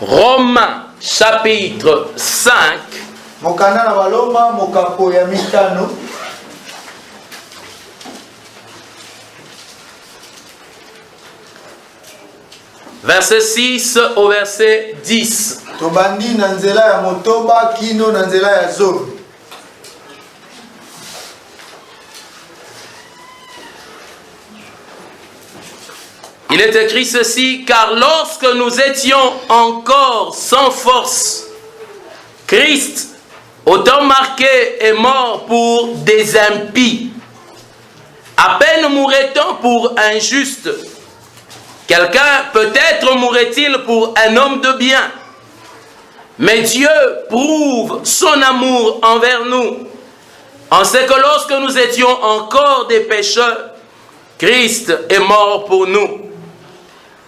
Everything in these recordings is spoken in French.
Romains chapitre 5. Verset 6 au verset 10. Il est écrit ceci: car lorsque nous étions encore sans force, Christ, au temps marqué, est mort pour des impies. À peine mourrait-on pour un juste. Quelqu'un peut-être mourrait-il pour un homme de bien. Mais Dieu prouve son amour envers nous, en ce que lorsque nous étions encore des pécheurs, Christ est mort pour nous.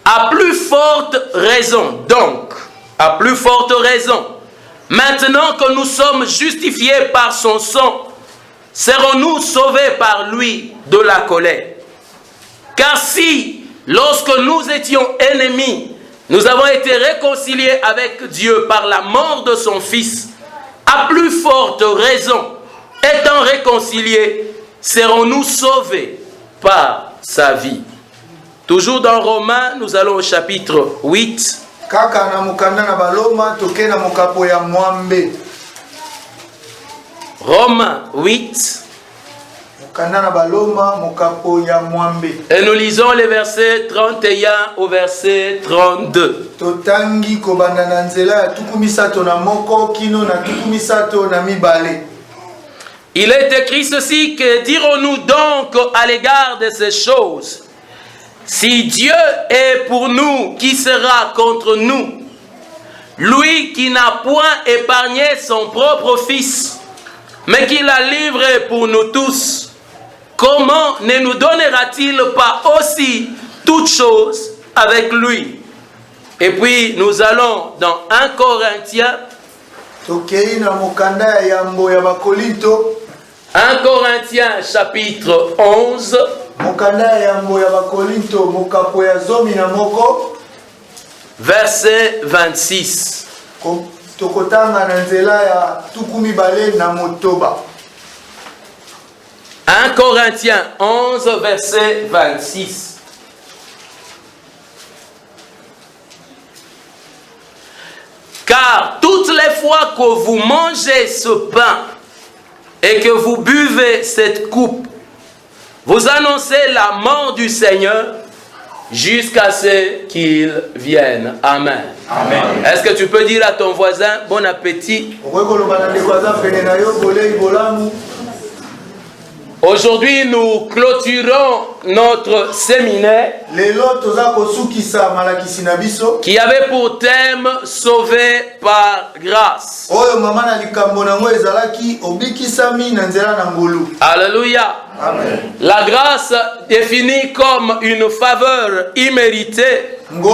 À plus forte raison, donc, à plus forte raison, maintenant que nous sommes justifiés par son sang, serons-nous sauvés par lui de la colère. Car si, lorsque nous étions ennemis, nous avons été réconciliés avec Dieu par la mort de son Fils, à plus forte raison, étant réconciliés, serons-nous sauvés par sa vie. Toujours dans Romains, nous allons au chapitre 8. Romains 8. Et nous lisons les versets 31 au verset 32. Il est écrit ceci: que dirons-nous donc à l'égard de ces choses? Si Dieu est pour nous, qui sera contre nous? Lui qui n'a point épargné son propre Fils, mais qui l'a livré pour nous tous, comment ne nous donnera-t-il pas aussi toutes choses avec lui? Et puis nous allons dans 1 Corinthiens. 1 Corinthiens chapitre 11. Verset 26. 1 Corinthiens 11, verset 26. Car toutes les fois que vous mangez ce pain et que vous buvez cette coupe, vous annoncez la mort du Seigneur jusqu'à ce qu'il vienne. Amen. Amen. Est-ce que tu peux dire à ton voisin bon appétit? Aujourd'hui, nous clôturons notre séminaire qui avait pour thème sauvé par grâce. Alléluia. Amen. La grâce définie comme une faveur imméritée. Nous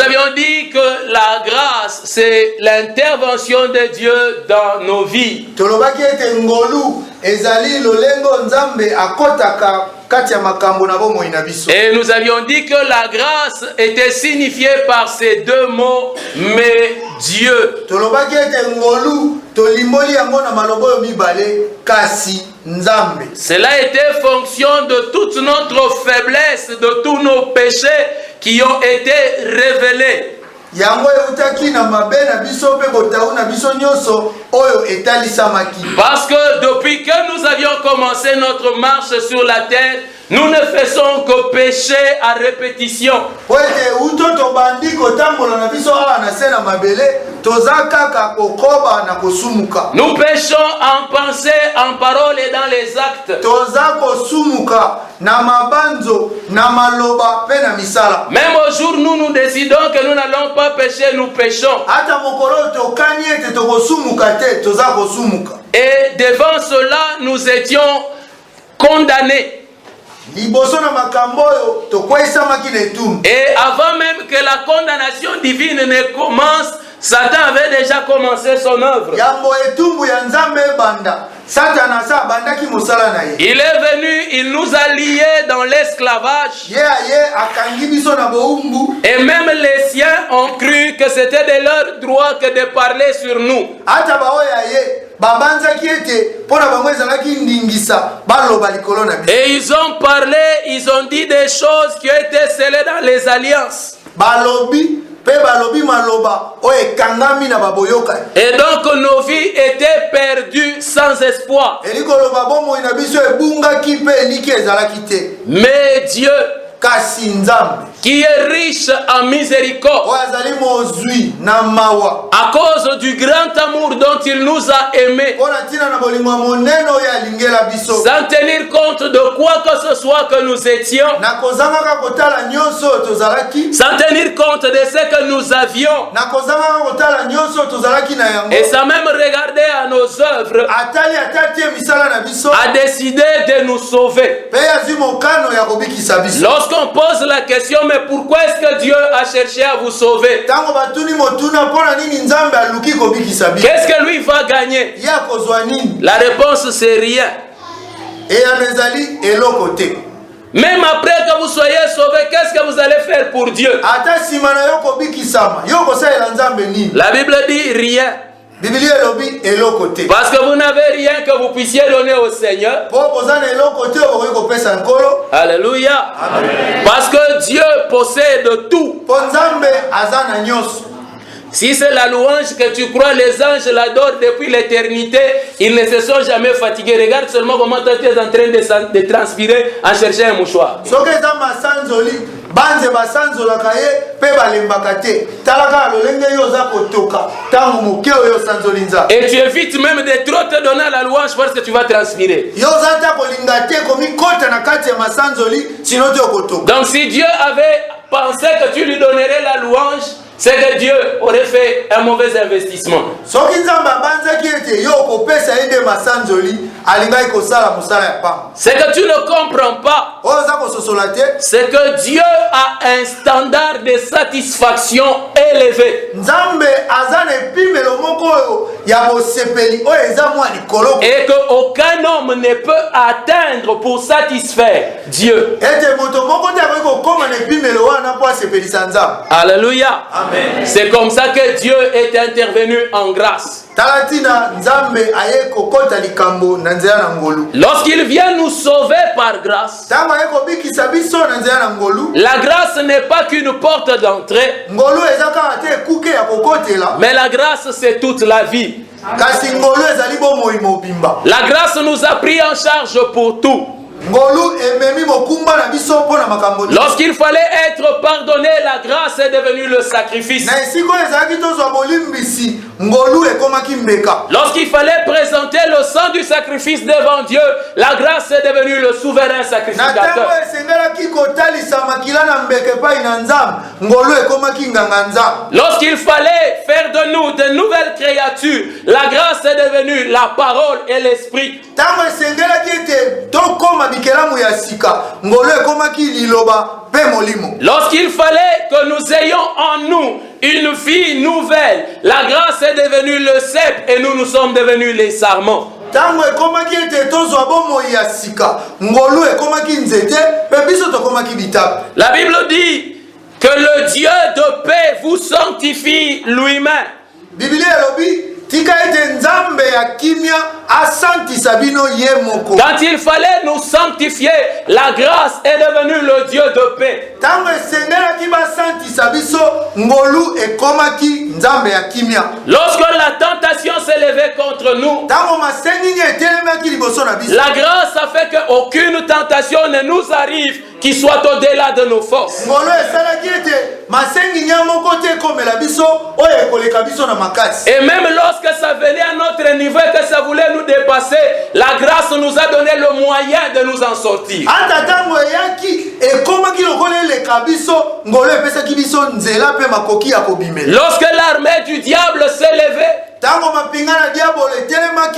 avions dit que la grâce, c'est l'intervention de Dieu dans nos vies. Et nous avions dit que la grâce était signifiée par ces deux mots, mais Dieu. Cela était fonction de toute notre faiblesse, de tous nos péchés qui ont été révélés. Parce que depuis que nous avions commencé notre marche sur la terre, nous ne faisons que pécher à répétition. Nous péchons en pensée, en parole et dans les actes. Même au jour où nous décidons que nous n'allons pas pécher, nous péchons. Et devant cela, nous étions condamnés. Et avant même que la condamnation divine ne commence, Satan avait déjà commencé son œuvre. Il est venu, il nous a liés dans l'esclavage. Et même les siens ont cru que c'était de leur droit que de parler sur nous. Et ils ont parlé, ils ont dit des choses qui ont été scellées dans les alliances. Et donc nos vies étaient perdues sans espoir. Mais Dieu, qui est riche en miséricorde, à cause du grand amour dont il nous a aimés, sans tenir compte de quoi que ce soit que nous étions, sans tenir compte de ce que nous avions, et sans même regarder à nos œuvres, a décidé de nous sauver. Lorsqu'on pose la question, mais pourquoi est-ce que Dieu a cherché à vous sauver? Qu'est-ce que lui va gagner? La réponse, c'est rien. Même après que vous soyez sauvés, qu'est-ce que vous allez faire pour Dieu? La Bible dit rien. Parce que vous n'avez rien que vous puissiez donner au Seigneur. Alléluia. Amen. Parce que Dieu possède tout. Si c'est la louange que tu crois, les anges l'adorent depuis l'éternité, ils ne se sont jamais fatigués. Regarde seulement comment tu es en train de transpirer en cherchant un mouchoir. Et tu évites même de trop te donner à la louange parce que tu vas transpirer. Donc si Dieu avait pensé que tu lui donnerais la louange, c'est que Dieu aurait fait un mauvais investissement. Ce que tu ne comprends pas, c'est que Dieu a un standard de satisfaction élevé. Et qu'aucun homme ne peut atteindre pour satisfaire Dieu. Alléluia. Amen. C'est comme ça que Dieu est intervenu en grâce. Lorsqu'il vient nous sauver par grâce, la grâce n'est pas qu'une porte d'entrée, mais la grâce c'est toute la vie. La grâce nous a pris en charge pour tout. Lorsqu'il fallait être pardonné, la grâce est devenue le sacrifice. Lorsqu'il fallait présenter le sang du sacrifice devant Dieu, la grâce est devenue le souverain sacrificateur. Lorsqu'il fallait faire de nous de nouvelles créatures, la grâce est devenue la parole et l'esprit. Lorsqu'il fallait que nous ayons en nous une vie nouvelle, la grâce est devenue le cep et nous sommes devenus les sarments. La Bible dit que le Dieu de paix vous sanctifie lui-même. Quand il fallait nous sanctifier, la grâce est devenue le Dieu de paix. Lorsque la tentation s'est levée contre nous, la grâce a fait qu'aucune tentation ne nous arrive qui soit au-delà de nos forces. Et même lorsque ça venait à notre niveau et que ça voulait nous dépasser, la grâce nous a donné le moyen de nous en sortir. Lorsque l'armée du diable s'est levée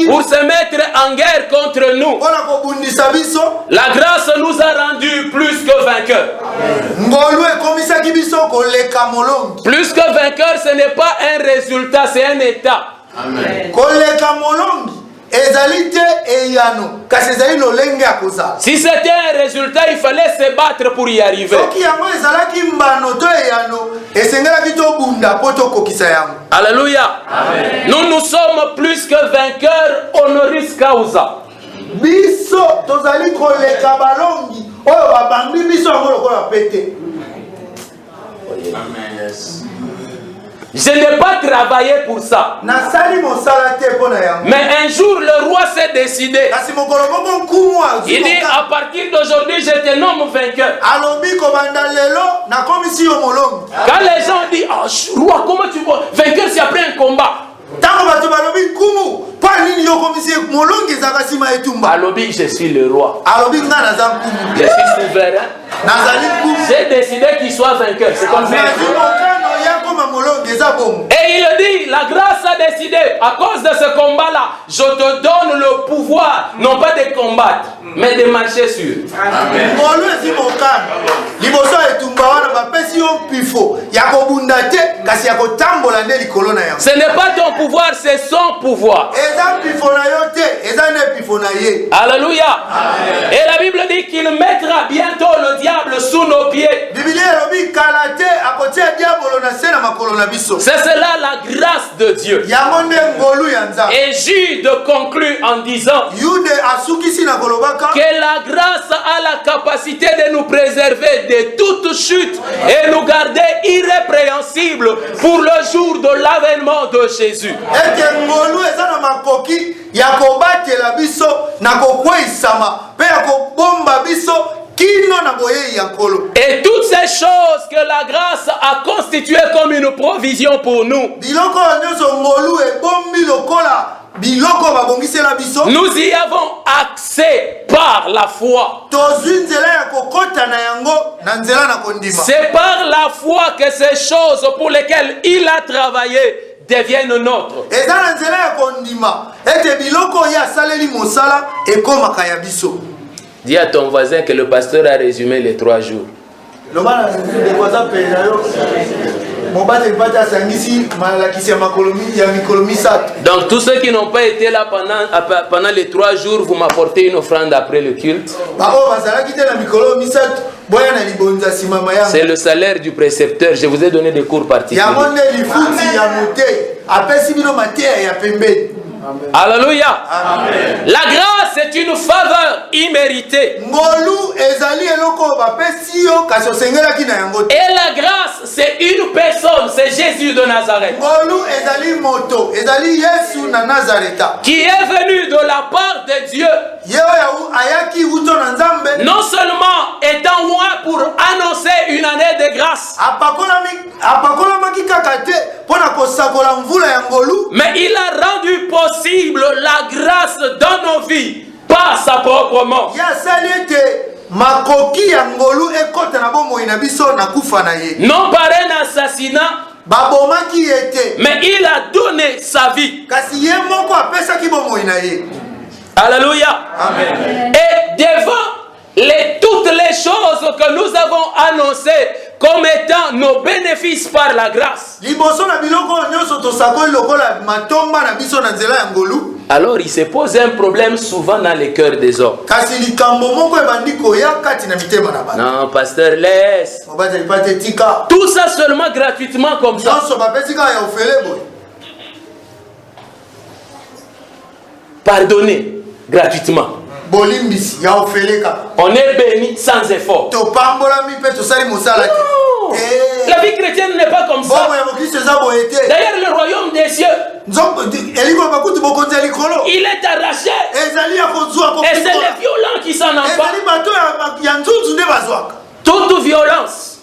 pour se mettre en guerre contre nous, la grâce nous a rendus plus que vainqueurs. Plus que vainqueurs, ce n'est pas un résultat, c'est un état. Amen. Si c'était un résultat, il fallait se battre pour y arriver. Alléluia. Nous nous sommes plus que vainqueurs honoris causa. Je n'ai pas travaillé pour ça. Mais un jour, le roi s'est décidé. Il dit, à partir d'aujourd'hui, je te nomme vainqueur. Quand les gens disent, oh, roi, comment tu vois? Vainqueur, c'est après un combat. Alobi, je suis le roi. Je suis souverain. J'ai décidé qu'il soit vainqueur. C'est comme ça. Et il dit, la grâce a décidé, à cause de ce combat-là, je te donne le pouvoir, non pas de combattre, mais de marcher sur. Amen. Ce n'est pas ton pouvoir, c'est son pouvoir. Alléluia. Amen. Et la Bible dit qu'il mettra bientôt le diable sous nos pieds. C'est cela la grâce de Dieu. Et Jude conclut en disant que la grâce a la capacité de nous préserver de toute chute et nous garder irrépréhensibles pour le jour de l'avènement de Jésus. Et toutes ces choses que la grâce a constituées comme une provision pour nous, nous y avons accès par la foi. C'est par la foi que ces choses pour lesquelles il a travaillé deviennent nôtres. Dis à ton voisin que le pasteur a résumé les 3 jours. Donc tous ceux qui n'ont pas été là pendant les 3 jours, vous m'apportez une offrande après le culte. C'est le salaire du précepteur. Je vous ai donné des cours particuliers. Alléluia. Amen. La grâce est une faveur imméritée. Et la grâce, c'est une personne, c'est Jésus de Nazareth, qui est venu de la part de Dieu, non seulement étant moi pour annoncer une année de grâce, mais il a rendu possible la grâce dans nos vies par sa propre mort. Non par un assassinat, mais il a donné sa vie. Alléluia. Amen. Et devant toutes les choses que nous avons annoncées comme étant nos bénéfices par la grâce, alors il se pose un problème souvent dans les cœurs des hommes. Non, pasteur, laisse. Tout ça seulement gratuitement comme ça. Pardonnez gratuitement. On est béni sans effort. Non. La vie chrétienne n'est pas comme ça. D'ailleurs, le royaume des cieux, il est arraché. Et c'est les violents qui s'en emparent. Toute violence,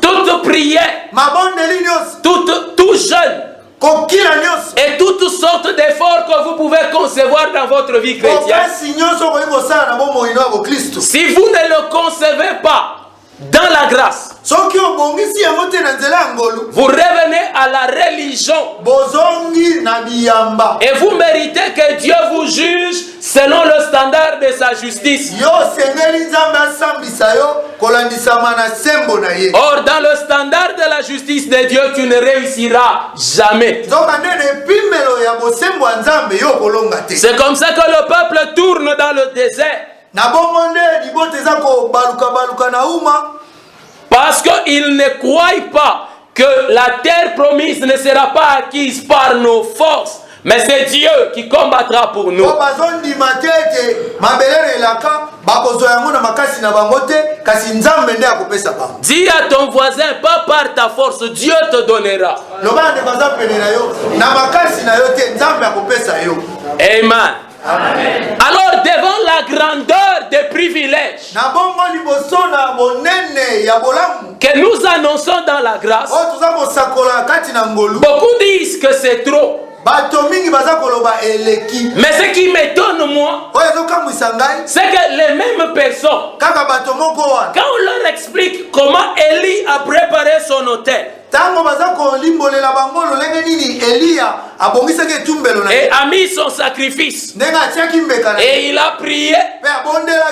toute prière, tout jeûne, et toutes sortes d'efforts que vous pouvez concevoir dans votre vie chrétienne, si vous ne le concevez pas dans la grâce, vous revenez à la religion et vous méritez que Dieu vous juge selon le standard de sa justice. Or, dans le standard de la justice de Dieu, tu ne réussiras jamais. C'est comme ça que le peuple tourne dans le désert. Parce qu'ils ne croient pas que la terre promise ne sera pas acquise par nos forces, mais c'est Dieu qui combattra pour nous. Dis à ton voisin, pas par ta force, Dieu te donnera. Amen. Amen. Alors, devant la grandeur des privilèges que nous annonçons dans la grâce, beaucoup disent que c'est trop. Mais ce qui m'étonne, moi, c'est que les mêmes personnes, quand on leur explique comment Élie a préparé son autel, et a mis son sacrifice, et il a prié,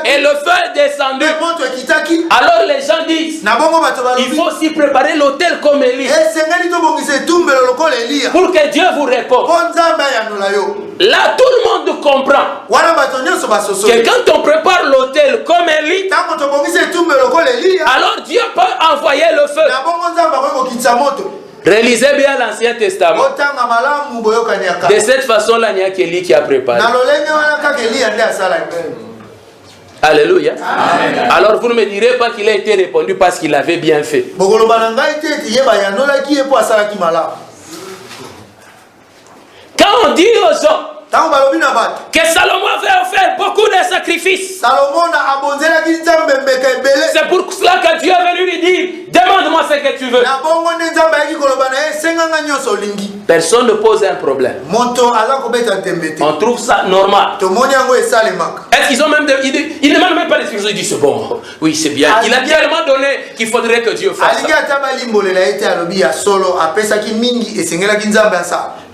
et le feu est descendu. Alors les gens disent, il faut aussi préparer l'autel comme Élie, pour que Dieu vous réponde. Là tout le monde comprend que quand on prépare l'autel comme Élie, alors Dieu peut envoyer le feu. Réalisez bien l'Ancien Testament. De cette façon-là, il n'y a qu'Élie qui a préparé. Alléluia. Amen. Alors vous ne me direz pas qu'il a été répondu parce qu'il avait bien fait. Quand on dit aux gens que Salomon avait offert beaucoup de sacrifices, c'est pour cela que Dieu est venu lui dire, demande-moi ce que tu veux. Personne ne pose un problème. On trouve ça normal. Est-ce qu'ils ont même ils ne demandent même pas l'explication. Ils disent c'est bon, oui c'est bien. Il a tellement donné qu'il faudrait que Dieu fasse ça.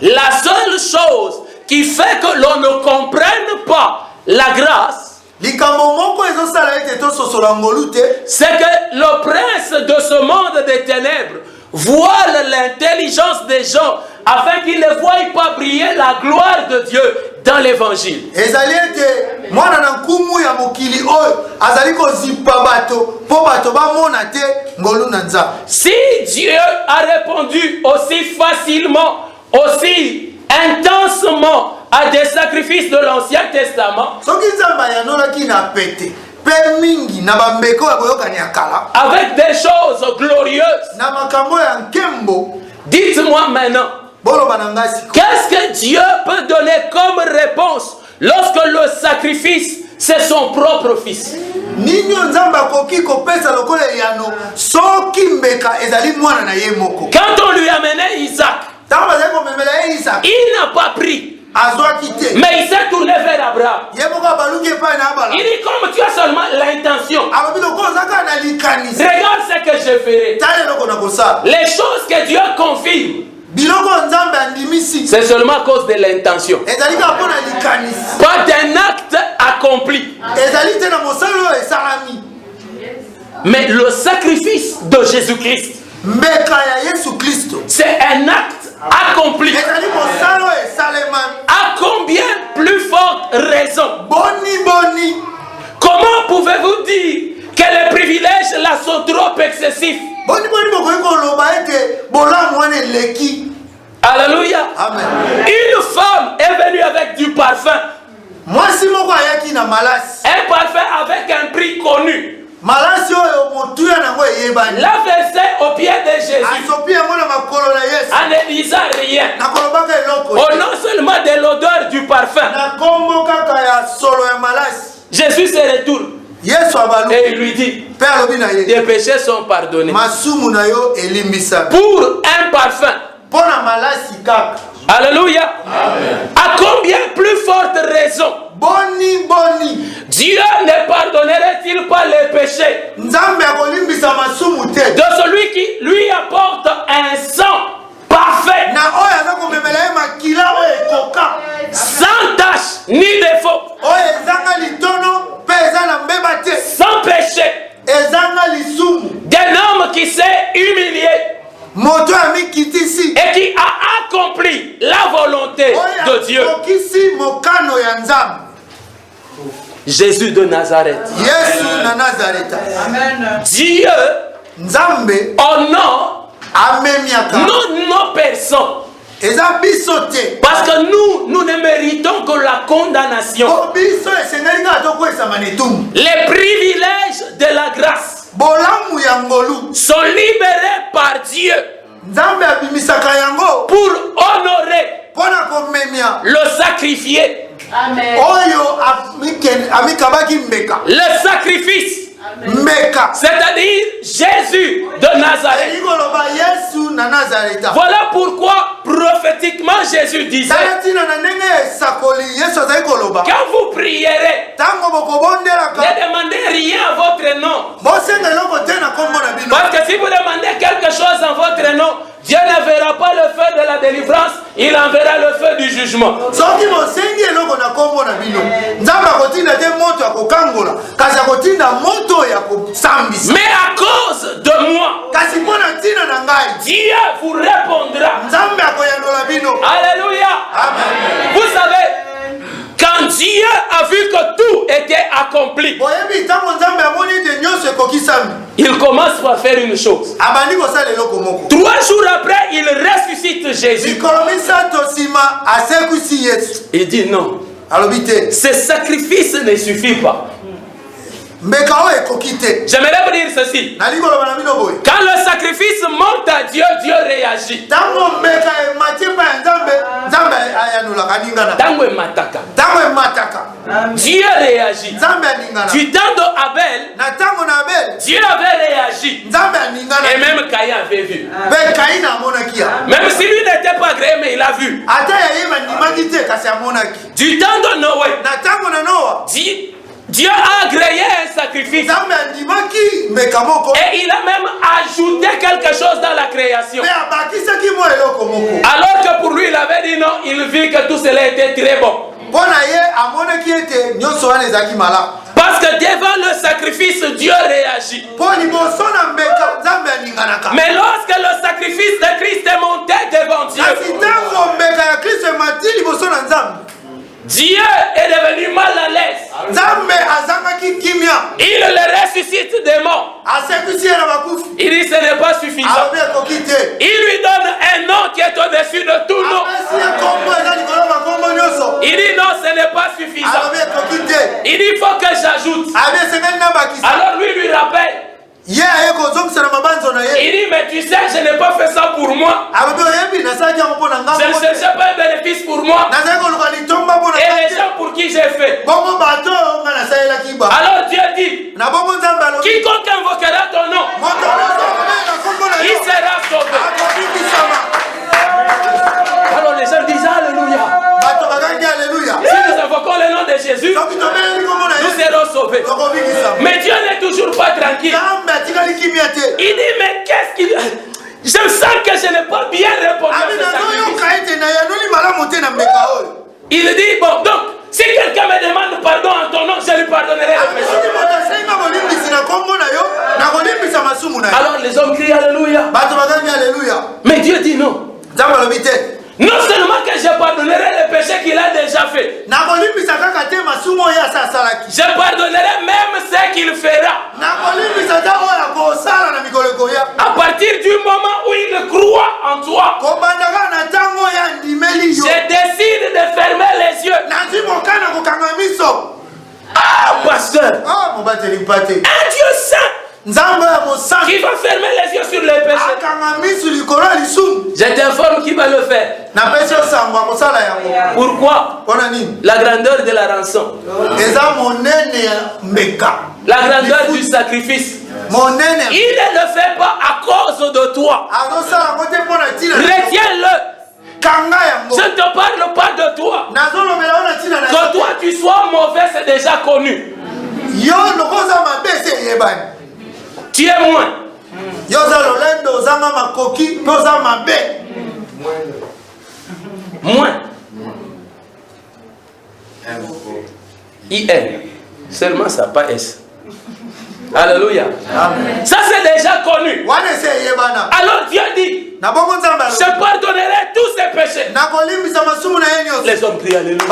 La seule chose qui fait que l'on ne comprenne pas la grâce, c'est que le prince de ce monde des ténèbres voile l'intelligence des gens afin qu'ils ne voient pas briller la gloire de Dieu dans l'évangile. Si Dieu a répondu aussi facilement, aussi intensement à des sacrifices de l'Ancien Testament, avec des choses glorieuses, dites-moi maintenant, qu'est-ce que Dieu peut donner comme réponse lorsque le sacrifice c'est son propre fils? Quand on lui amenait Isaac, il n'a pas pris, mais il s'est tourné vers Abraham. Il dit, comme tu as seulement l'intention, regarde ce que je ferai. Les choses que Dieu confirme, c'est seulement à cause de l'intention, pas d'un acte accompli. Mais le sacrifice de Jésus-Christ, c'est un acte accompli. À combien plus forte raison? Comment pouvez-vous dire que les privilèges là sont trop excessifs? Alléluia. Amen. Une femme est venue avec du parfum. Un parfum avec un prix connu. La versée au pied de Jésus en ne disant rien, au non seulement de l'odeur du parfum. Jésus se retourne et il lui dit, tes péchés sont pardonnés. Pour un parfum. Alléluia. Amen. À combien plus forte raison boni boni. Dieu ne pardonnerait-il pas les péchés de celui qui lui apporte un sang parfait, sans tache ni défaut, sans péché, d'un homme qui s'est humilié et qui a accompli la volonté de Dieu. Jésus de Nazareth. Dieu honore nos personnes. Parce que nous ne méritons que la condamnation. Les privilèges de la grâce sont libérés par Dieu pour honorer le sacrifié. Amen. Le sacrifice, c'est-à-dire Jésus de Nazareth. Voilà pourquoi prophétiquement Jésus disait, quand vous prierez, ne demandez rien à votre nom. Parce que si vous demandez quelque chose en votre nom, Dieu ne verra pas le feu de la délivrance, il enverra le feu du jugement. Mais à cause de moi, Dieu vous répondra. Alléluia. Amen. Vous savez, quand Dieu a vu que tout était accompli, il commence par faire une chose. 3 jours après, il ressuscite Jésus. Il dit non. Ce sacrifice ne suffit pas. J'aimerais vous dire ceci. Quand le sacrifice monte à Dieu, Dieu réagit. Dieu réagit. Du temps d'Abel, Dieu avait réagi. Et même Caïn avait vu. Même si lui n'était pas agréé, mais il a vu. Du temps de Noé, Dieu a agréé un sacrifice. Et il a même ajouté quelque chose dans la création. Alors que pour lui, il avait dit non, il vit que tout cela était très bon. Parce que devant le sacrifice, Dieu réagit. Mais lorsque le sacrifice de Christ est monté devant Dieu, Dieu est devenu mal à l'aise. Il le ressuscite des morts. Il dit ce n'est pas suffisant. Il lui donne un nom qui est au-dessus de tout nom. Il dit non, ce n'est pas suffisant. Il dit il faut que j'ajoute. Alors lui rappelle. Il dit mais tu sais je n'ai pas fait ça pour moi. Je ne cherchais pas un bénéfice pour moi. Et les gens pour qui j'ai fait. Alors Dieu dit quiconque invoquera ton nom, il sera sauvé. Alors les gens disent alléluia. Si nous invoquons le nom de Jésus, nous serons sauvés. Mais Dieu n'est toujours pas tranquille. Il dit mais qu'est-ce qu'il... Je sens que je n'ai pas bien répondu à ce sacrifice. Il dit bon donc si quelqu'un me demande pardon en ton nom, je lui pardonnerai le péché. Alors les hommes crient alléluia. Mais Dieu dit non. Non seulement que je pardonnerai les péchés qu'il a déjà fait, je pardonnerai même ce qu'il fera. À partir du moment où il croit en toi, je décide de fermer les yeux. Ah, pasteur, un Dieu saint qui va fermer les yeux sur les péchés. Je t'informe qui va le faire. Pourquoi? La grandeur de la rançon. La grandeur du sacrifice. Il ne le fait pas à cause de toi. Retiens-le. Je ne te parle pas de toi. Que toi tu sois mauvais, c'est déjà connu. Tu es moins. Moins. IN. Seulement ça, pas S. Alléluia. Amen. Ça c'est déjà connu. Alors Dieu dit, je pardonnerai tous ces péchés. Les hommes crient Alléluia.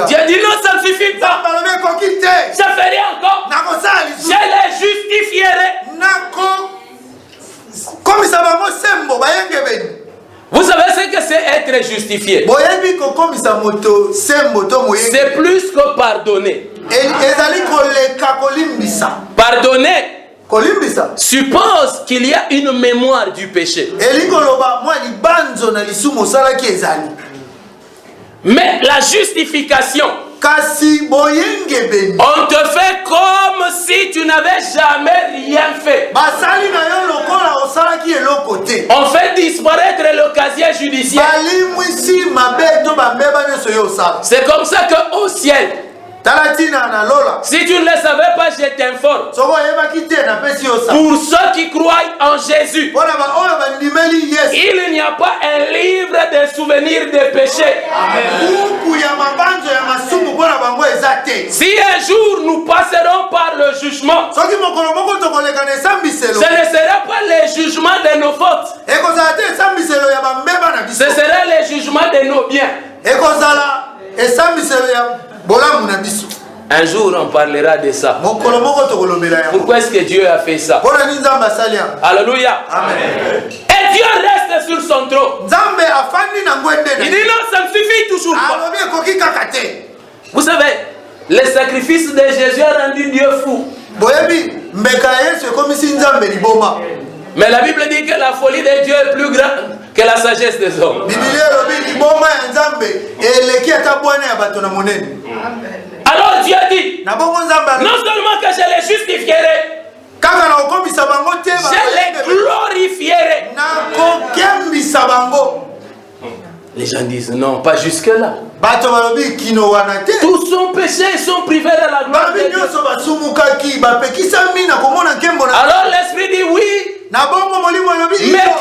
Dieu dit non, ça ne suffit pas. Je ferai encore. Je les justifierai. Vous savez ce que c'est être justifié? C'est plus que pardonner. Pardonner suppose qu'il y a une mémoire du péché. Mais la justification, on te fait comme si tu n'avais jamais rien fait. On fait disparaître le casier judiciaire. C'est comme ça qu'au ciel, si tu ne le savais pas, je t'informe. Pour ceux qui croient en Jésus, il n'y a pas un livre de souvenirs des péchés. Si un jour nous passerons par le jugement, ce ne sera pas le jugement de nos fautes. Ce sera le jugement de nos biens. Un jour on parlera de ça. Pourquoi est-ce que Dieu a fait ça? Alléluia. Amen. Et Dieu reste sur son trône. Il dit non, ça ne suffit toujours pas. Vous savez, le sacrifice de Jésus a rendu Dieu fou. Mais la Bible dit que la folie de Dieu est plus grande que la sagesse des hommes. Alors Dieu dit, non seulement que je les justifierai, je les glorifierai. Les gens disent non, pas jusque-là. Tous sont péchés, ils sont privés de la gloire de Dieu. Alors l'Esprit dit oui, mais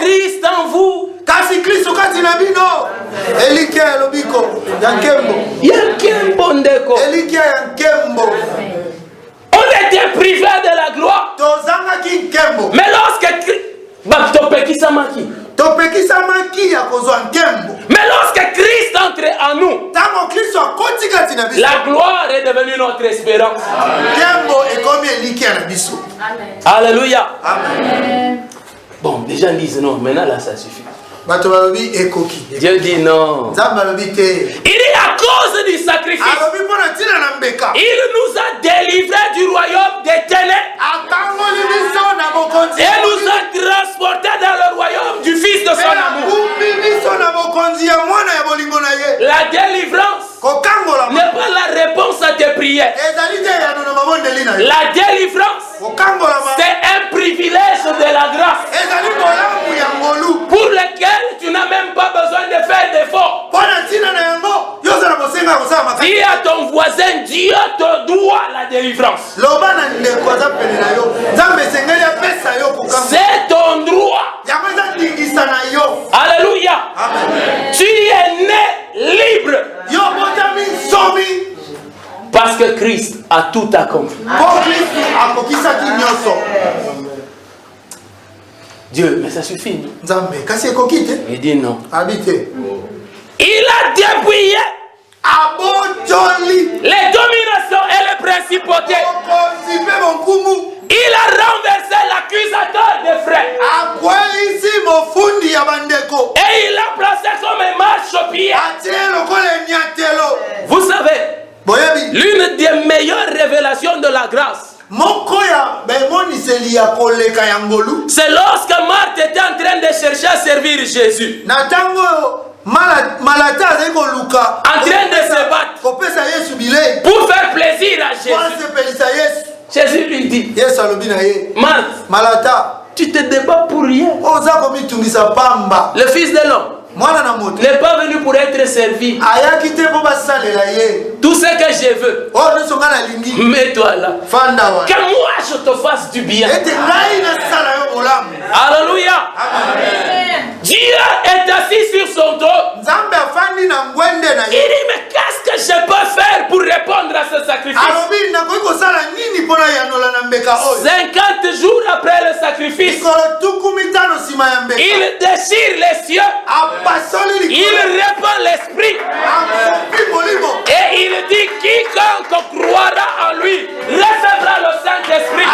Christ en vous. On était privés de la gloire. Mais lorsque Christ entre en nous, la gloire est devenue notre espérance. Alléluia. Amen. Bon, les gens disent non, maintenant là ça suffit. Dieu dit non. Il est à cause du sacrifice. Il nous a délivrés du royaume des ténèbres et nous a transportés dans le royaume du Fils de son amour. La délivrance n'est pas la réponse à tes prières. La délivrance, c'est un privilège de la grâce pour lequel tu n'as même pas besoin de faire d'efforts. Dis à ton voisin, Dieu te doit la délivrance. C'est ton droit. Alléluia. Amen. Tu es né libre. Parce que Christ a tout accompli. Dieu, mais ça suffit. Il dit non. Il a dépouillé les dominations et les principautés. Il a renversé l'accusateur des frères. Et il l'a placé comme un marchepied. Vous savez, l'une des meilleures révélations de la grâce, c'est lorsque Marthe était en train de chercher à servir Jésus, en train de se battre pour faire plaisir à Jésus. Jésus lui dit, Marthe, tu te débats pour rien. Le Fils de l'homme n'est pas venu pour être servi. Tout ce que je veux, mets-toi là. Que moi je te fasse du bien. Alléluia. Dieu est assis sur son trône. Il dit, mais qu'est-ce que je peux faire pour répondre à ce sacrifice? 50 jours après le sacrifice, il déchire les cieux, il répand l'esprit, et il dit, quiconque croira en lui recevra le Saint-Esprit.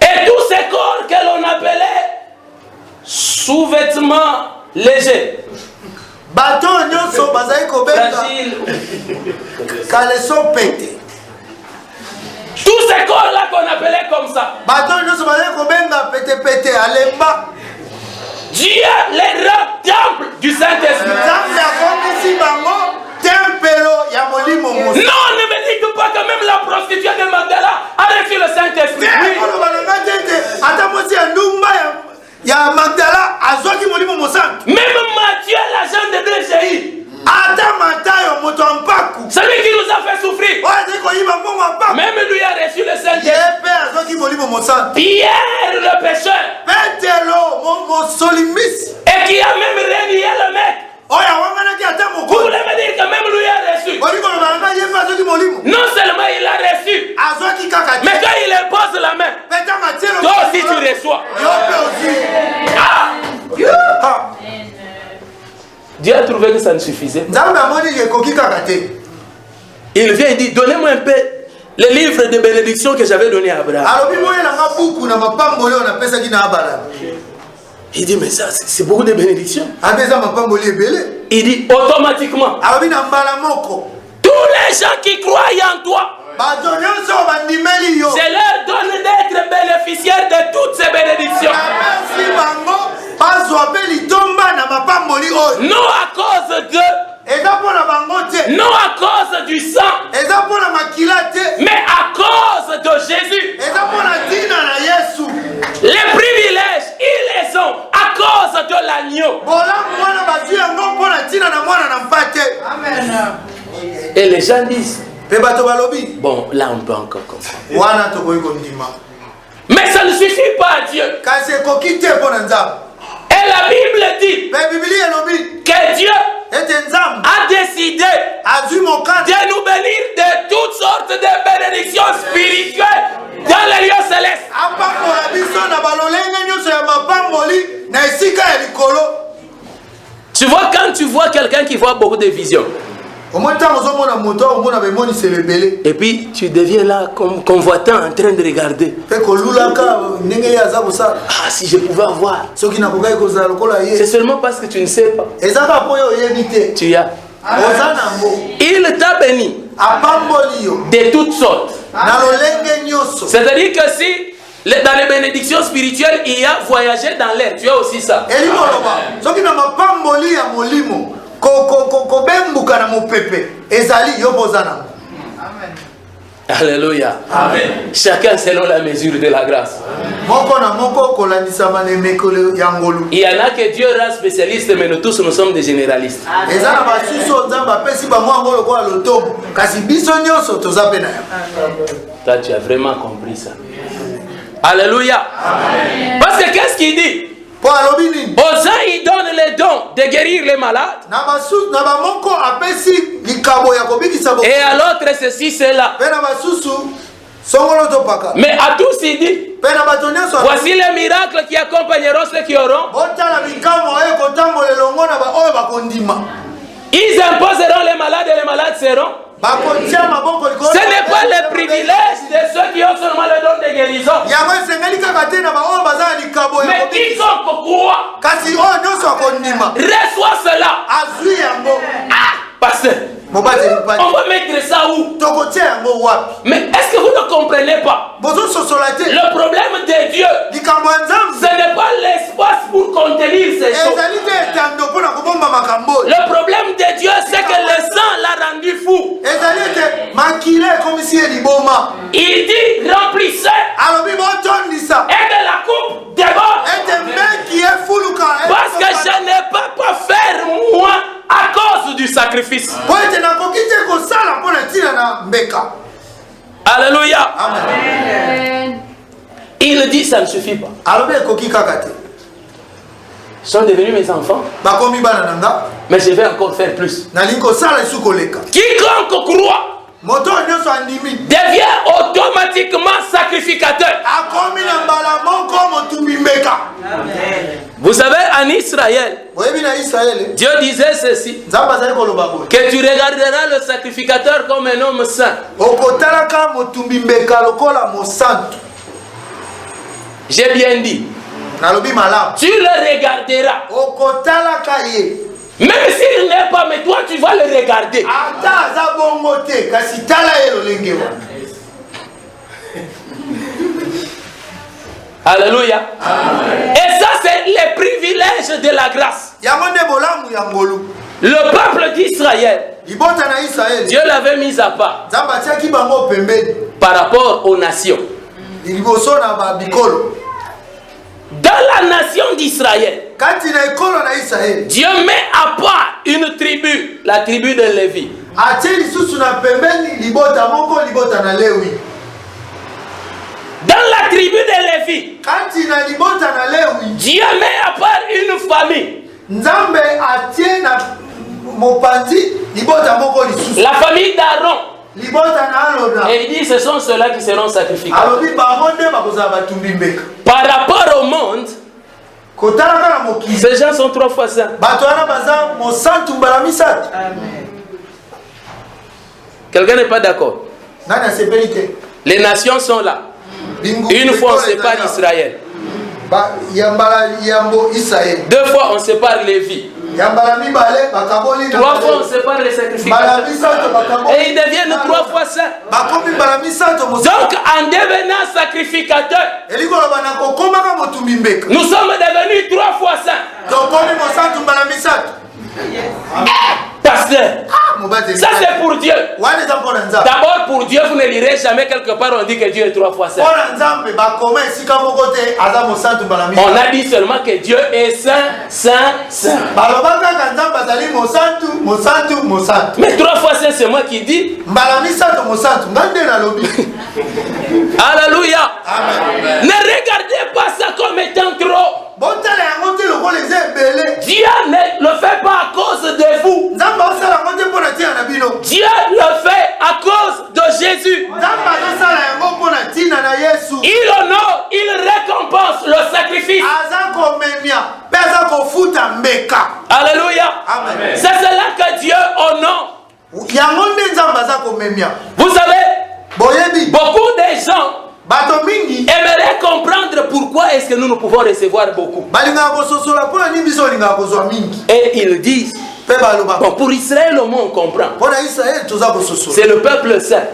Et tous ces corps que l'on appelait sous-vêtements légers, fragiles, tous ces corps-là qu'on appelait comme ça, Dieu les rend temple du Saint-Esprit. Non, ne me dites pas que même la prostituée de Magdala a reçu le Saint-Esprit. Même Matthieu, l'agent de DGI, celui qui nous a fait souffrir, même lui a reçu le Saint-Esprit. Pierre le pécheur, et qui a même renié le maître. Vous voulez me dire que même lui a reçu? Non seulement il a reçu, mais quand il impose la main, toi aussi tu reçois. Dieu a trouvé que ça ne suffisait. Il vient et dit, donnez-moi un peu les livres de bénédiction que j'avais donné à Abraham. Il dit, mais ça, c'est beaucoup de bénédictions. Il dit, automatiquement, tous les gens qui croient en toi, je leur donne d'être bénéficiaires de toutes ces bénédictions. Non à cause d'eux, non à cause du sang, mais à cause de Jésus. Les privilèges, ils les ont à cause de l'agneau. Et les gens disent, bon, là on peut encore comprendre. Mais ça ne suffit pas à Dieu. Et la Bible dit que Dieu a décidé de nous bénir de toutes sortes de bénédictions spirituelles dans les lieux célestes. Tu vois, quand tu vois quelqu'un qui voit beaucoup de visions, et puis tu deviens là comme convoitant en train de regarder. Ah, si je pouvais avoir. C'est seulement parce que tu ne sais pas. Tu as. Il t'a béni de toutes sortes. C'est-à-dire que si dans les bénédictions spirituelles il y a voyager dans l'air, tu as aussi ça. Alléluia. Amen. Chacun selon la mesure de la grâce. Il y en a que Dieu rend spécialiste, mais nous tous nous sommes des généralistes. Toi, tu as vraiment compris ça. Alléluia. Amen. Parce que qu'est-ce qu'il dit? Aux uns, il donne les dons de guérir les malades. Et à l'autre, ceci, cela. Mais à tous, il dit, voici les miracles qui accompagneront ceux qui auront. Ils imposeront les malades et les malades seront. Ce n'est pas le privilège de ceux qui ont seulement le don de guérison. Mais quiconque croit reçoit cela. Ah, pasteur, on va mettre ça où? Mais est-ce que vous ne comprenez pas? Le problème de Dieu, ce n'est pas l'espace pour contenir ces choses. Le problème de Dieu, c'est que le sang l'a rendu fou. Il dit remplissez et que la coupe déborde. sacrifice. Alléluia. Amen. Il dit ça ne suffit pas. Ils sont devenus mes enfants. Mais je vais encore faire plus. Quiconque croit devient automatiquement sacrificateur. Vous savez, en Israël, Dieu disait ceci, que tu regarderas le sacrificateur comme un homme saint. J'ai bien dit. Tu le regarderas. Même s'il n'est pas, mais toi tu vas le regarder. Alléluia. Amen. Et ça c'est les privilèges de la grâce. Le peuple d'Israël, Dieu l'avait mis à part par rapport aux nations. Dans la nation d'Israël, Dieu met à part une tribu, la tribu de Lévi. Dans la tribu de Lévi, Dieu met à part une famille. La famille d'Aaron. Et il dit ce sont ceux-là qui seront sacrifiés. Par rapport au monde, ces gens sont 3 fois saints. Quelqu'un n'est pas d'accord? Les nations sont là. Une fois on sépare Israël. 2 fois on sépare Lévi. 3 fois on sépare les sacrificateurs. Et ils deviennent 3 fois saints. Donc en devenant sacrificateurs, nous sommes devenus 3 fois saints. Pasteur, ça c'est pour Dieu. D'abord pour Dieu, vous ne lirez jamais quelque part on dit que Dieu est 3 fois saint. On a dit seulement que Dieu est saint, saint, saint. Mais 3 fois saint c'est moi qui dis. Alléluia. Amen. Ne regardez pas ça comme étant trop. Dieu ne le fait pas à cause de vous. Dieu le fait à cause de Jésus. Il honore, il récompense le sacrifice. Alléluia. C'est cela que Dieu honore. Vous savez, beaucoup de gens aimeraient comprendre pourquoi est-ce que nous pouvons recevoir beaucoup. Et ils disent, bon, pour Israël au moins on comprend. C'est le peuple saint.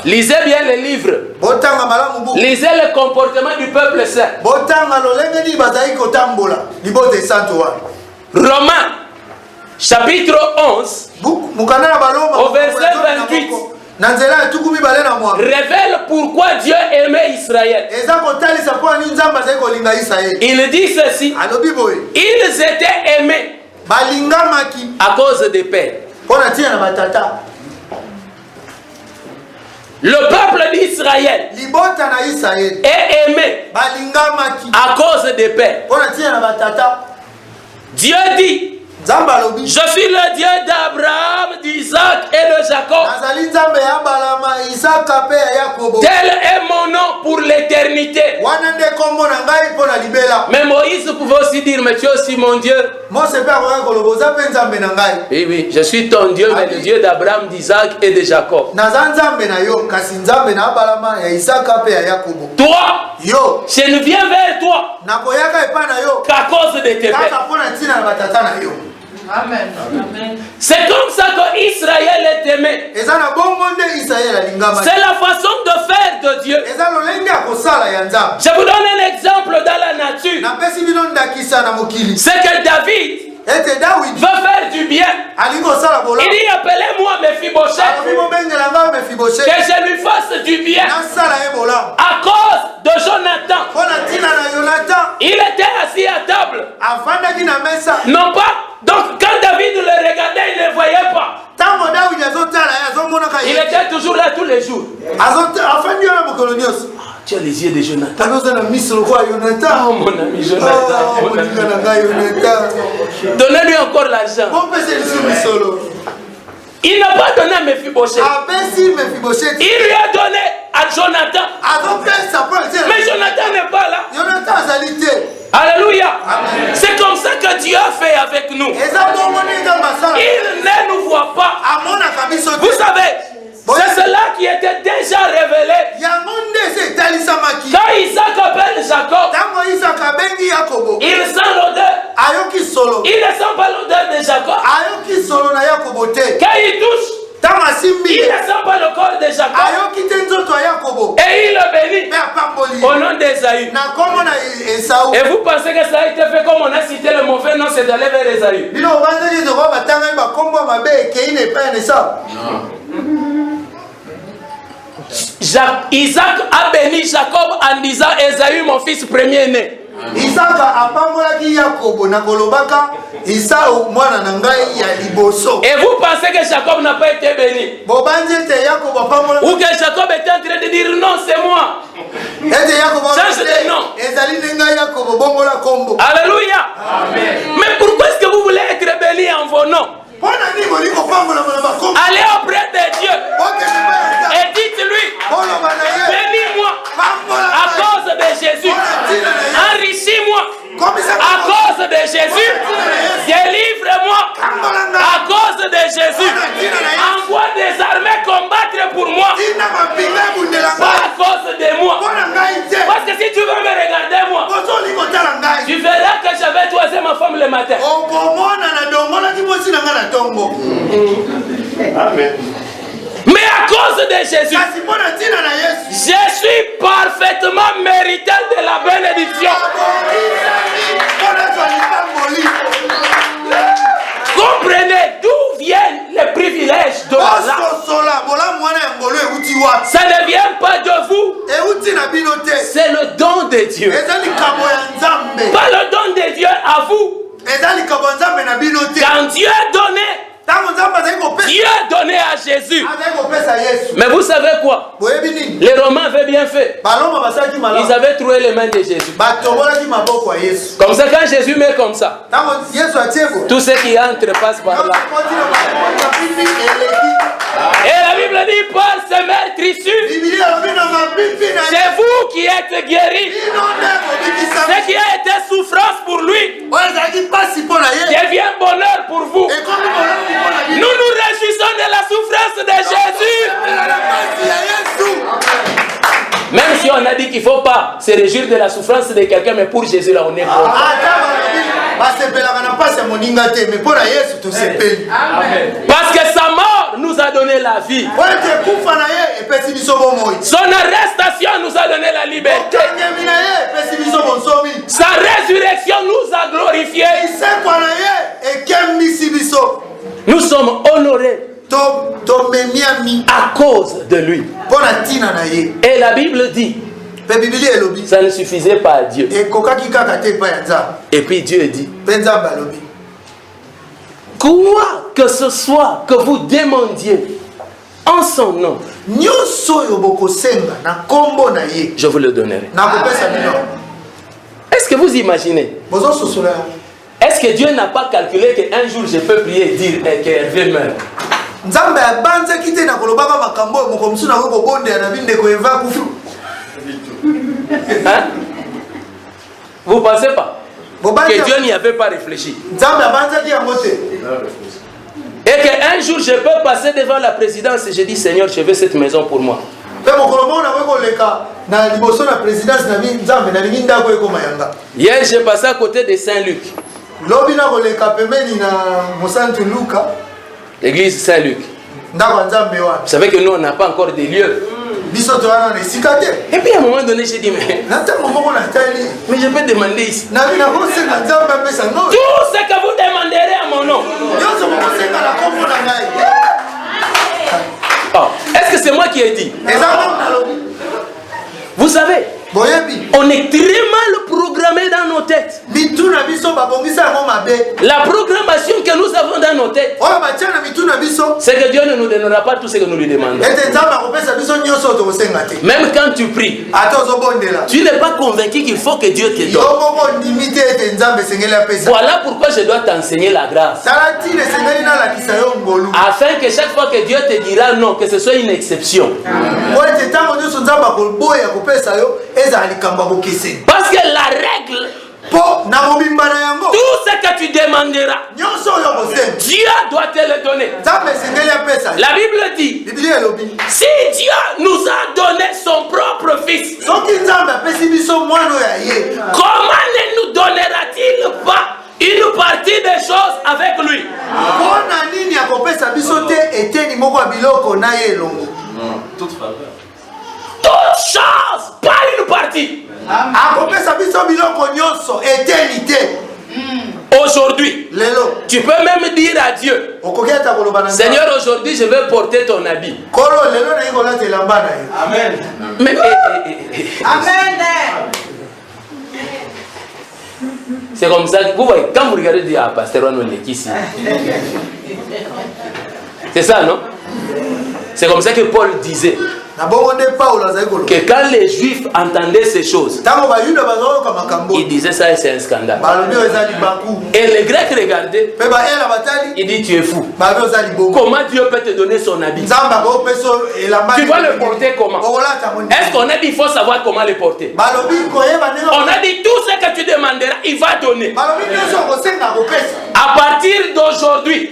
Lisez bien les livres. Lisez le comportement du peuple saint. Romains chapitre 11 au verset 28 révèle pourquoi Dieu aimait Israël. Il dit ceci: ils étaient aimés à cause des pères. Le peuple d'Israël est aimé à cause des pères. Dieu dit: je suis le Dieu d'Abraham, d'Isaac et de Jacob. Tel est mon nom pour l'éternité. Mais Moïse pouvait aussi dire: mais tu es aussi mon Dieu. Oui, oui, je suis ton Dieu, mais le Dieu d'Abraham, d'Isaac et de Jacob. Toi, je ne viens vers toi qu'à cause de tes pères. Amen. C'est comme ça qu'Israël est aimé. C'est la façon de faire de Dieu. Je vous donne un exemple dans la nature. C'est que David veut faire du bien. Il dit appelez-moi Mephibosheth, que je lui fasse du bien à cause de Jonathan. Il était assis à table. Non pas. Donc quand David le regardait, il ne le voyait pas. Il était toujours là tous les jours. Tu as les yeux de Jonathan. Oh mon ami Jonathan. Donnez-lui encore l'argent. Il n'a pas donné à Mephibosheth. Il lui a donné à Jonathan. Mais Jonathan n'est pas là. Alléluia. C'est comme ça que Dieu a fait avec nous. Il ne nous voit pas. Vous savez, c'est cela qui était déjà révélé. Quand Isaac appelle Jacob, il sent l'odeur. Il ne sent pas l'odeur de Jacob. Quand il touche, il ne sent pas le corps de Jacob. Et il le bénit au nom d'Ésaü. Et vous pensez que ça a été fait comme on a cité le mauvais nom, c'est d'aller vers Ésaü. Isaac a béni Jacob en disant Ésaü mon fils premier-né. Isaac apambolaki Yakobo na kolobaka Isao mwana na ngai ya liboso. Et vous pensez que Jacob n'a pas été béni? Bobanzete Yakobo apambolaki ou que Jacob était en train de dire non, c'est moi. Change de nom. Alléluia. Amen. Mais pourquoi est-ce que vous voulez être béni en vos noms? Allez auprès de Dieu et dites-lui bénis-moi à cause de Jésus, enrichis-moi à cause de Jésus, délivre-moi à cause de Jésus, envoie des armées combattre pour moi, pas à cause de moi. Parce que si tu veux me regarder moi, tu verras que j'avais choisi ma femme le matin. Amen. Mais à cause de Jésus, je suis parfaitement méritant de la bénédiction. Comprenez d'où viennent les privilèges de Allah. Ça ne vient pas de vous. C'est le don de Dieu. Pas le don de Dieu à vous. Quand Dieu a donné, Dieu a donné à Jésus. Mais vous savez quoi? Les Romains avaient bien fait. Ils avaient trouvé les mains de Jésus. Comme ça, quand Jésus met comme ça, tout ce qui entre passe par là. Et la Bible dit par ce meurtrissure, c'est vous qui êtes guéris. Ce qui a été souffrance pour lui devient bonheur pour vous. Nous nous réjouissons de la souffrance de Jésus. Même si on a dit qu'il ne faut pas se réjouir de la souffrance de quelqu'un, mais pour Jésus là on est content. Parce que sa mort nous a donné la vie. Son arrestation nous a donné la liberté. Sa résurrection nous a glorifiés. Nous sommes honorés à cause de lui. Et la Bible dit, ça ne suffisait pas à Dieu. Et puis Dieu dit, quoi que ce soit que vous demandiez en son nom, je vous le donnerai. Est-ce que vous imaginez? Est-ce que Dieu n'a pas calculé qu'un jour je peux prier et dire que Hervé meurt? Hein? Vous pensez pas que Dieu n'y avait pas réfléchi? Et qu'un jour je peux passer devant la présidence et je dis Seigneur, je veux cette maison pour moi. Hier j'ai passé à côté de Saint-Luc. L'église Saint-Luc. Vous savez que nous on n'a pas encore de lieu. Et puis à un moment donné, j'ai dit, mais je peux demander ici. Tout ce que vous demanderez à mon nom. Oh, est-ce que c'est moi qui ai dit? Vous savez, on est très mal programmé dans nos têtes. La programmation que nous avons dans nos têtes, c'est que Dieu ne nous donnera pas tout ce que nous lui demandons. Même quand tu pries, tu n'es pas convaincu qu'il faut que Dieu te donne. Voilà pourquoi je dois t'enseigner la grâce. Afin que chaque fois que Dieu te dira non, que ce soit une exception. Parce que la règle, tout ce que tu demanderas, Dieu doit te le donner. La Bible dit, si Dieu nous a donné son propre fils, comment ne nous donnera-t-il pas une partie des choses avec lui? Toute chose, pas une partie. Aujourd'hui, tu peux même dire à Dieu, Seigneur, aujourd'hui je vais porter ton habit. Amen. Mais, Amen. C'est comme ça que vous voyez, quand vous regardez, dire, ah, pasteur, on est ici. C'est ça, non? C'est comme ça que Paul disait que quand les Juifs entendaient ces choses, ils disaient ça et c'est un scandale. Et les Grecs regardaient, ils disent tu es fou. Comment Dieu peut te donner son habit? Tu vas le porter comment? Est-ce qu'on a dit il faut savoir comment le porter? On a dit tout ce que tu demanderas, il va donner. À partir d'aujourd'hui,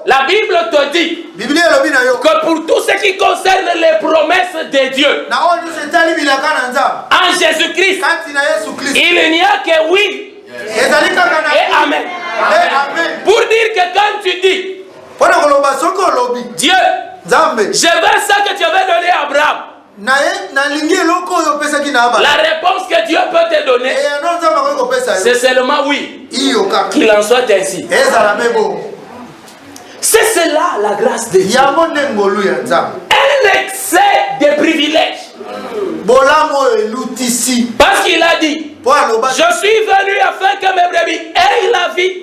la Bible te dit que pour tout ce qui concerne les promesses de Dieu en Jésus-Christ, il n'y a que oui et amen. Pour dire que quand tu dis Dieu, je veux ça que tu avais donné à Abraham, la réponse que Dieu peut te donner, c'est seulement oui. Qu'il en soit ainsi. C'est cela la grâce de Dieu. Un excès de privilèges. Parce qu'il a dit, je suis venu afin que mes brebis aient la vie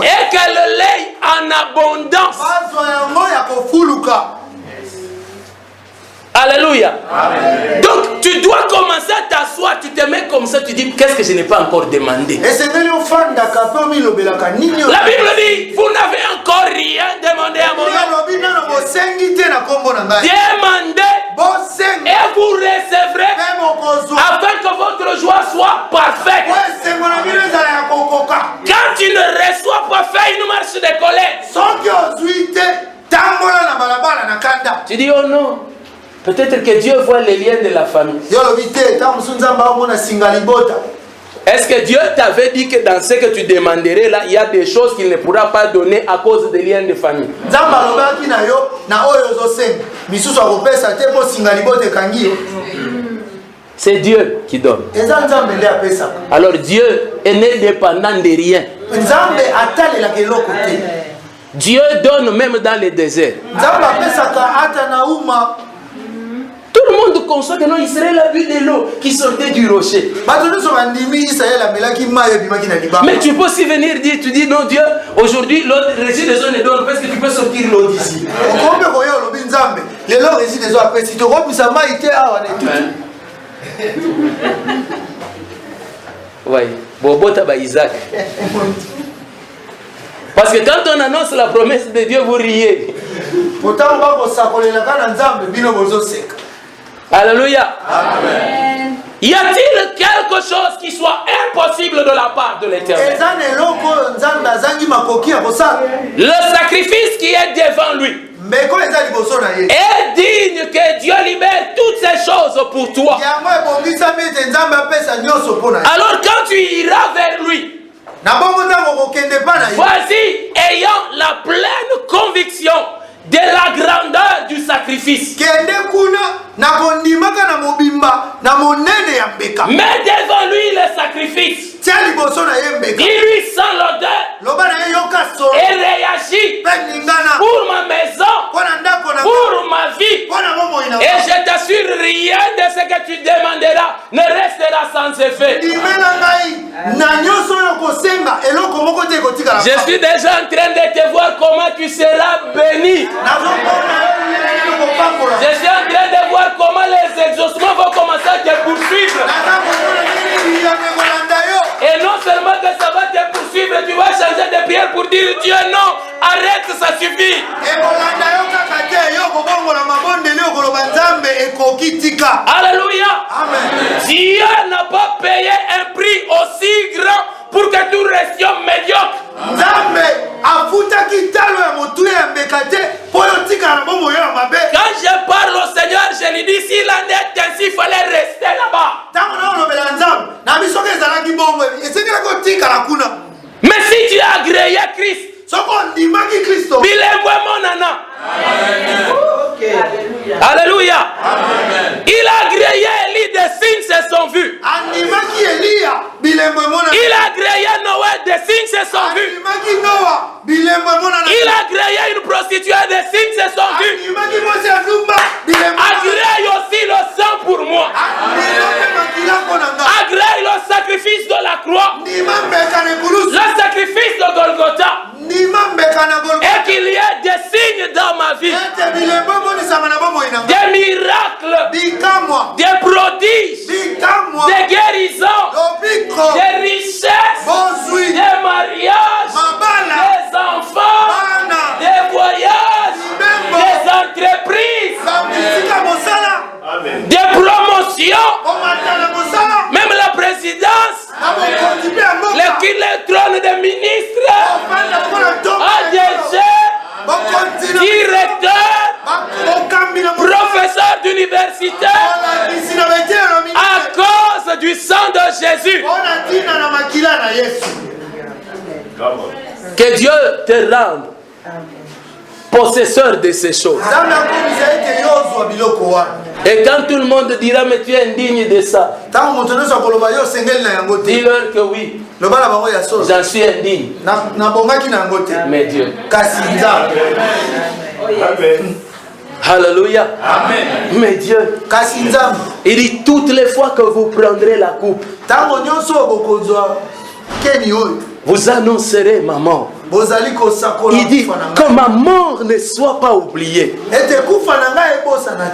et qu'elle l'aient en abondance. Alléluia. Amen. Donc tu dois commencer à t'asseoir, tu te mets comme ça, tu dis qu'est-ce que je n'ai pas encore demandé. La Bible dit, vous n'avez encore rien demandé à mon nom. Demandez et vous recevrez afin que votre joie soit parfaite. Quand tu ne reçois pas, fais une marche de colère. Tu dis oh non. Peut-être que Dieu voit les liens de la famille. Est-ce que Dieu t'avait dit que dans ce que tu demanderais là, il y a des choses qu'il ne pourra pas donner à cause des liens de famille? C'est Dieu qui donne. Alors Dieu n'est dépendant de rien. Dieu donne même dans les déserts. Tout le monde conçoit que non, Israël a bu de l'eau qui sortait du rocher. Mais tu peux aussi venir dire, tu dis non Dieu, aujourd'hui l'eau régit des eaux ne donne parce que tu peux sortir l'eau d'ici. Oui, Bobo Taba Isaac. Parce que quand on annonce la promesse de Dieu, vous riez. Alléluia. Amen. Y a-t-il quelque chose qui soit impossible de la part de l'Éternel? Le sacrifice qui est devant lui est digne que Dieu libère toutes ces choses pour toi. Alors quand tu iras vers lui, vas-y ayant la pleine conviction de la grandeur du sacrifice. Kende kuna na kondimaka na mobimba na monene ya mbeka. Mets devant lui le sacrifice. Tia liboso na ye mbeka. Dis-lui sans l'odeur. Loba na ye yoka solo. Et réagis pour ma maison, pour ma vie. Et je t'assure, rien de ce que tu demanderas ne restera sans effet. Je suis déjà en train de te voir comment tu seras béni. Je suis en train de voir comment les exaucements vont commencer à te poursuivre. Et non seulement que ça va te poursuivre, tu vas changer de prière pour dire Dieu non, arrête, ça suffit. Alléluia. Amen. Dieu n'a pas payé un prix aussi grand pour que nous restions médiocres. Quand je parle au Seigneur, je lui dis s'il en est ainsi, il fallait rester là-bas. Mais si tu as agréé Christ, alléluia. Il a agréé Élie, des signes se sont vus. Il a agréé Noé, des signes se sont vus. Il a agréé une prostituée, des signes se sont vus. Agréé aussi le sang pour moi. Agréé le sacrifice de la croix. Le sacrifice de Golgotha. Et qu'il y ait des signes dans ma vie. Des miracles, des prodiges, des guérisons, des richesses, des mariages, des enfants, des voyages, des entreprises, des promotions, même la présidence, le trône des ministres, ADG, directeur, professeur d'université, à cause du sang de Jésus. Que Dieu te rende possesseur de ces choses. Et quand tout le monde dira mais tu es indigne de ça, dis-leur que oui, j'en suis indigne. Mais Dieu. Alléluia. Amen. Mais Dieu, il dit toutes les fois que vous prendrez la coupe, vous annoncerez ma mort. Il dit que ma mort ne soit pas oubliée.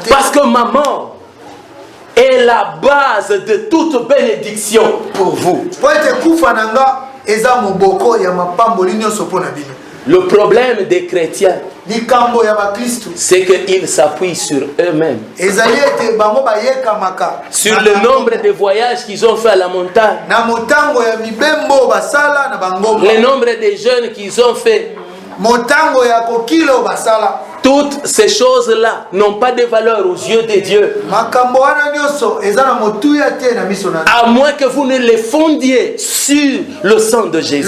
Parce que ma mort est la base de toute bénédiction pour vous. Le problème des chrétiens, c'est qu'ils s'appuient sur eux-mêmes. Sur le nombre de voyages qu'ils ont fait à la montagne. Le nombre de jeunes qu'ils ont fait. Toutes ces choses-là n'ont pas de valeur aux yeux de Dieu. À moins que vous ne les fondiez sur le sang de Jésus.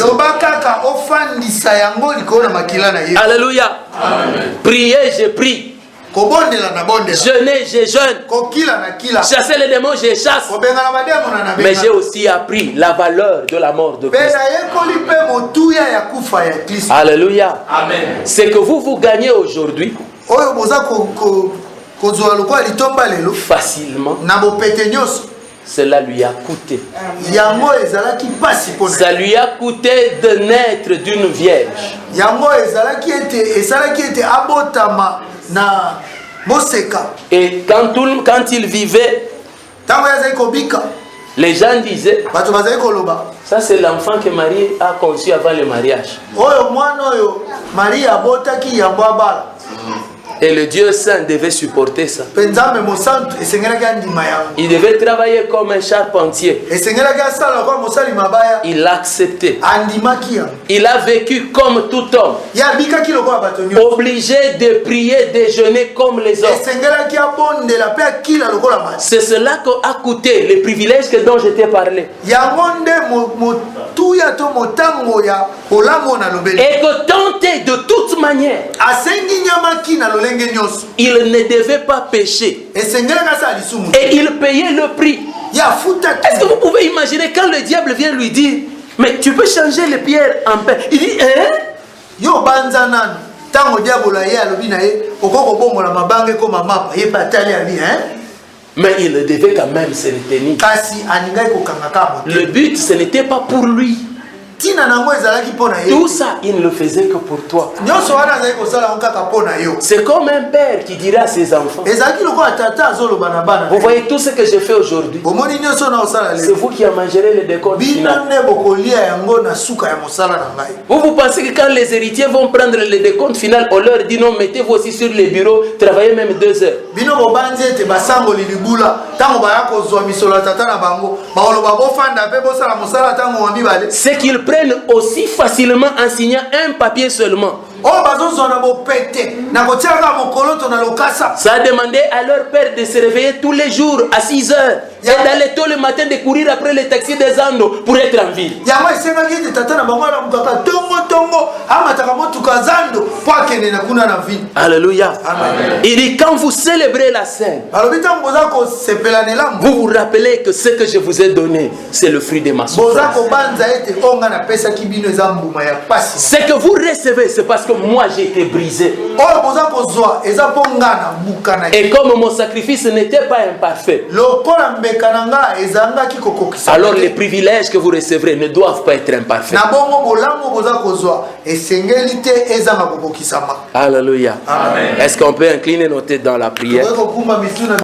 Alléluia. Amen. Priez, je prie. Jeûner, je jeûne. Chasser les démons, je chasse. Mais j'ai aussi appris la valeur de la mort de Christ. Alléluia. Amen. Ce que vous gagnez aujourd'hui, facilement, cela lui a coûté. Ça lui a coûté de naître d'une vierge. Et quand il vivait, les gens disaient, ça c'est l'enfant que Marie a conçu avant le mariage. Et le Dieu Saint devait supporter ça. Il devait travailler comme un charpentier. Il l'a accepté. Il a vécu comme tout homme. Obligé de prier, de jeûner comme les autres. C'est cela qu'a coûté les privilèges dont je t'ai parlé. Et que tenter de toute manières. Il ne devait pas pécher. Et il payait le prix. Est-ce que vous pouvez imaginer quand le diable vient lui dire, mais tu peux changer les pierres en pain? Il dit, hein? Mais il devait quand même se retenir. Le but, ce n'était pas pour lui. Tout ça, il ne le faisait que pour toi. C'est comme un père qui dirait à ses enfants, vous voyez tout ce que j'ai fait aujourd'hui, c'est vous qui en mangerez le décompte final. Vous pensez que quand les héritiers vont prendre le décompte final, on leur dit non, mettez-vous aussi sur les bureaux, travaillez même 2 heures. C'est qu'ils prennent aussi facilement en signant un papier seulement. Ça a demandé à leur père de se réveiller tous les jours à 6 heures et d'aller tôt le matin de courir après les taxis des Andes pour être en ville. Alléluia. Amen. Il dit quand vous célébrez la scène, vous vous rappelez que ce que je vous ai donné, c'est le fruit de ma souffrance. Ce que vous recevez, c'est parce que moi j'ai été brisé. Et comme mon sacrifice n'était pas imparfait, alors les privilèges que vous recevrez ne doivent pas être imparfaits. Alléluia. Est-ce qu'on peut incliner nos têtes dans la prière?